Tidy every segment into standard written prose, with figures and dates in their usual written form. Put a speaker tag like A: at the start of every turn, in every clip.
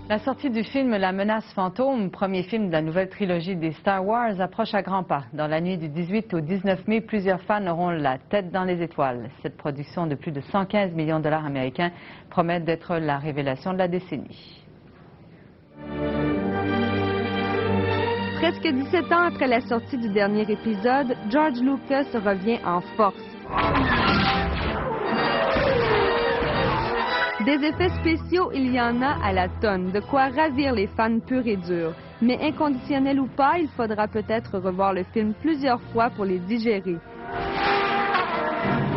A: La sortie du film La menace fantôme, premier film de la nouvelle trilogie des Star Wars, approche à grands pas. Dans la nuit du 18 au 19 mai, plusieurs fans auront la tête dans les étoiles. Cette production de plus de 115 millions de dollars américains promet d'être la révélation de la décennie.
B: Presque 17 ans après la sortie du dernier épisode, George Lucas revient en force. Des effets spéciaux, il y en a à la tonne, de quoi ravir les fans purs et durs. Mais inconditionnel ou pas, il faudra peut-être revoir le film plusieurs fois pour les digérer.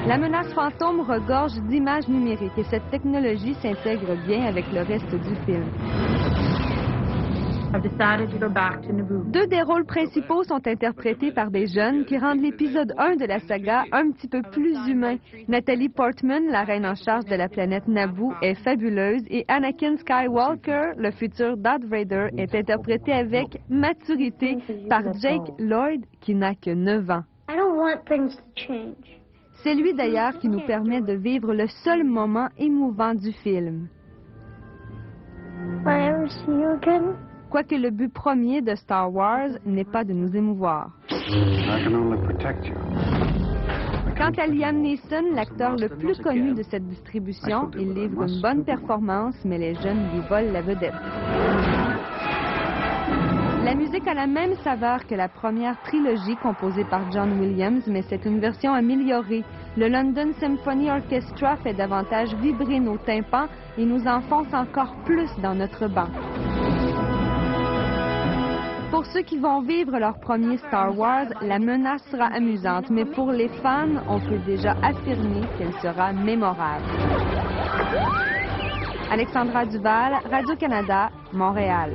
B: La menace fantôme regorge d'images numériques et cette technologie s'intègre bien avec le reste du film. Deux des rôles principaux sont interprétés par des jeunes qui rendent l'épisode 1 de la saga un petit peu plus humain. Natalie Portman, la reine en charge de la planète Naboo, est fabuleuse et Anakin Skywalker, le futur Darth Vader, est interprété avec maturité par Jake Lloyd, qui n'a que 9 ans. C'est lui d'ailleurs qui nous permet de vivre le seul moment émouvant du film. Quoique le but premier de Star Wars n'est pas de nous émouvoir. Quant à Liam Neeson, l'acteur le plus connu de cette distribution, il livre une bonne performance, mais les jeunes lui volent la vedette. La musique a la même saveur que la première trilogie composée par John Williams, mais c'est une version améliorée. Le London Symphony Orchestra fait davantage vibrer nos tympans et nous enfonce encore plus dans notre banc. Pour ceux qui vont vivre leur premier Star Wars, la menace sera amusante, mais pour les fans, on peut déjà affirmer qu'elle sera mémorable. Alexandra Duval, Radio-Canada, Montréal.